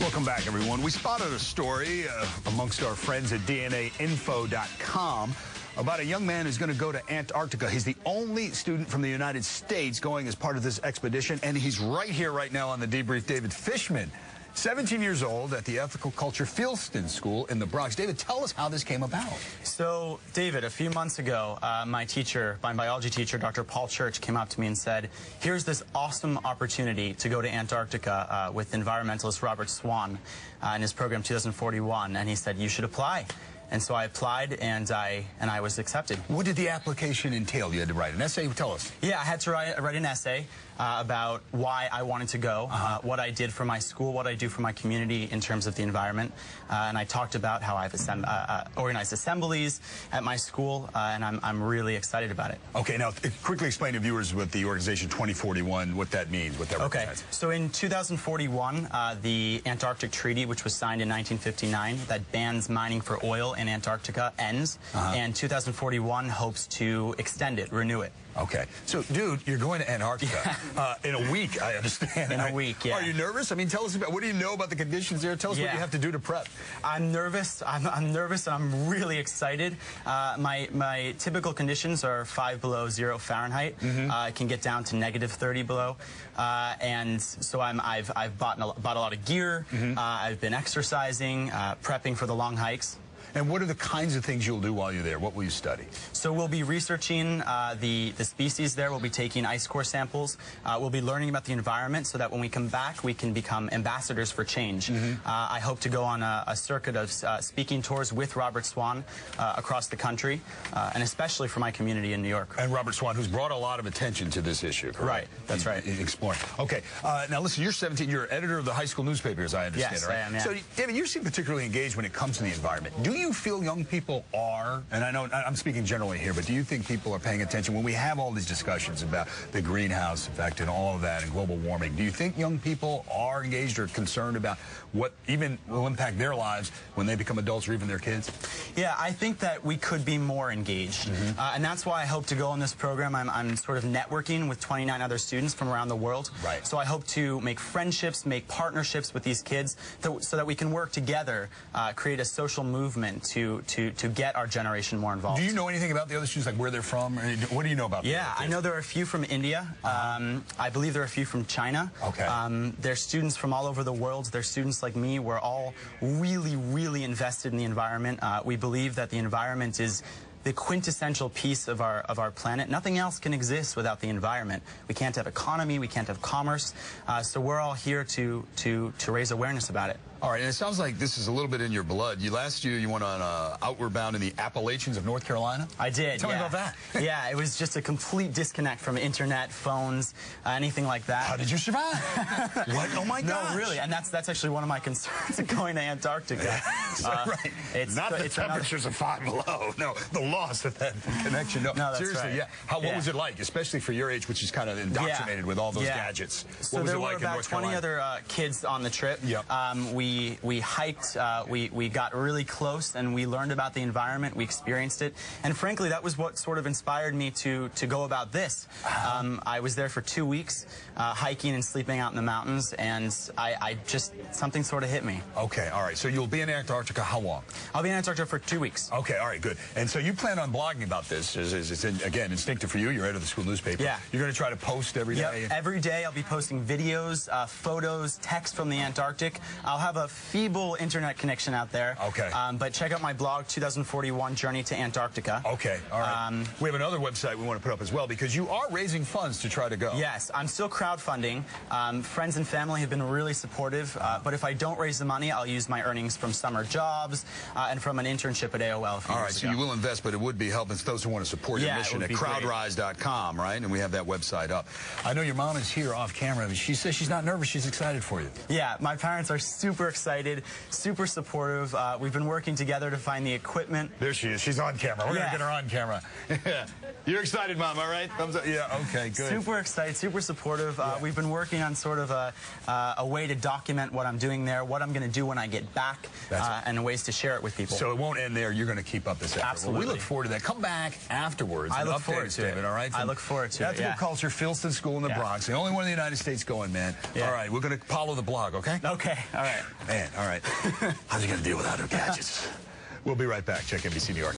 Welcome back, everyone. We spotted a story amongst our friends at DNAinfo.com about a young man who's going to go to Antarctica. He's the only student from the United States going as part of this expedition, and he's right here right now on the debrief. David Fishman, 17 years old at the Ethical Culture Fieldston School in the Bronx. David, tell us how this came about. So, David, a few months ago, my biology teacher, Dr. Paul Church, came up to me and said, here's this awesome opportunity to go to Antarctica with environmentalist Robert Swan in his program 2041, and he said, you should apply. And so I applied, and I was accepted. What did the application entail? You had to write an essay? Tell us. Yeah, I had to write an essay about why I wanted to go, what I did for my school, what I do for my community in terms of the environment. And I talked about how I've organized assemblies at my school, and I'm really excited about it. Okay, now quickly explain to viewers what the organization 2041, what that means, what that represents. So in 2041, the Antarctic Treaty, which was signed in 1959, that bans mining for oil in Antarctica ends, and 2041 hopes to extend it, renew it. Okay. So, dude, you're going to Antarctica in a week, I understand. In a week, yeah. Are you nervous? I mean, tell us about, what do you know about the conditions there? Tell us what you have to do to prep. I'm nervous. I'm nervous, and I'm really excited. My typical conditions are 5 below 0 Fahrenheit. It can get down to -30 below. And so I've bought a lot of gear. I've been exercising, prepping for the long hikes. And what are the kinds of things you'll do while you're there? What will you study? So we'll be researching the species there. We'll be taking ice core samples. We'll be learning about the environment so that when we come back, we can become ambassadors for change. I hope to go on a circuit of speaking tours with Robert Swan across the country, and especially for my community in New York. And Robert Swan, who's brought a lot of attention to this issue, correct? Right, that's right. Exploring. Okay, now listen, you're 17. You're editor of the high school newspaper, as I understand, yes, right? I am, yeah. So, David, you seem particularly engaged when it comes to the environment. Do you feel young people are, and I know I'm speaking generally here, but do you think people are paying attention when we have all these discussions about the greenhouse effect and all of that and global warming? Do you think young people are engaged or concerned about what even will impact their lives when they become adults or even their kids? Yeah, I think that we could be more engaged, and that's why I hope to go on this program. I'm sort of networking with 29 other students from around the world. Right. So I hope to make friendships, make partnerships with these kids so that we can work together, create a social movement to get our generation more involved. Do you know anything about the other students, like where they're from? Or what do you know about them? Yeah, I know there are a few from India. I believe there are a few from China. Okay. They're students from all over the world. They're students like me. We're all really, really invested in the environment. We believe that the environment is the quintessential piece of our planet. Nothing else can exist without the environment. We can't have economy, we can't have commerce, so we're all here to raise awareness about it. All right, and it sounds like this is a little bit in your blood. Last year you went on Outward Bound in the Appalachians of North Carolina? I did, Tell me about that. Yeah, it was just a complete disconnect from internet, phones, anything like that. How did you survive? What? Oh my gosh. No, really, and that's actually one of my concerns of going to Antarctica. Right. It's not the temperatures of 5 below. No, the loss of that connection. No, that's seriously, right. Yeah. What was it like, especially for your age, which is kind of indoctrinated with all those gadgets? So what was there it like were about 20 other kids on the trip. Yep. We hiked. We got really close, and we learned about the environment. We experienced it, and frankly, that was what sort of inspired me to go about this. I was there for 2 weeks, hiking and sleeping out in the mountains, and I just something sort of hit me. Okay, all right. So you'll be in Antarctica how long? I'll be in Antarctica for 2 weeks. Okay, all right, good. And so you plan on blogging about this? It's again instinctive for you. You're editor of the school newspaper. Yeah. You're going to try to post every day. Yep. Every day I'll be posting videos, photos, text from the Antarctic. I'll have a feeble internet connection out there. Okay. But check out my blog, 2041 Journey to Antarctica. Okay, all right. We have another website we want to put up as well, because you are raising funds to try to go. Yes, I'm still crowdfunding. Friends and family have been really supportive, but if I don't raise the money, I'll use my earnings from summer jobs and from an internship at AOL a few years so ago. you will invest, but it would be helping those who want to support your mission at crowdrise.com, right? And we have that website up. I know your mom is here off camera, but she says she's not nervous. She's excited for you. Yeah, my parents are super excited, super supportive. We've been working together to find the equipment. There she is. She's on camera. We're going to get her on camera. You're excited, Mom, all right? Thumbs up. Yeah, okay, good. Super excited, super supportive. We've been working on sort of a way to document what I'm doing there, what I'm going to do when I get back, and ways to share it with people. So it won't end there. You're going to keep up this effort. Absolutely. Well, we look forward to that. Come back afterwards. I look forward to David, it. all right? I look forward to it, Ethical Culture Fieldston School in the Bronx. The only one in the United States going, man. All right, we're going to follow the blog, okay? Okay, all right. Man, all right. How's he going to deal without her gadgets? We'll be right back. Check NBC New York.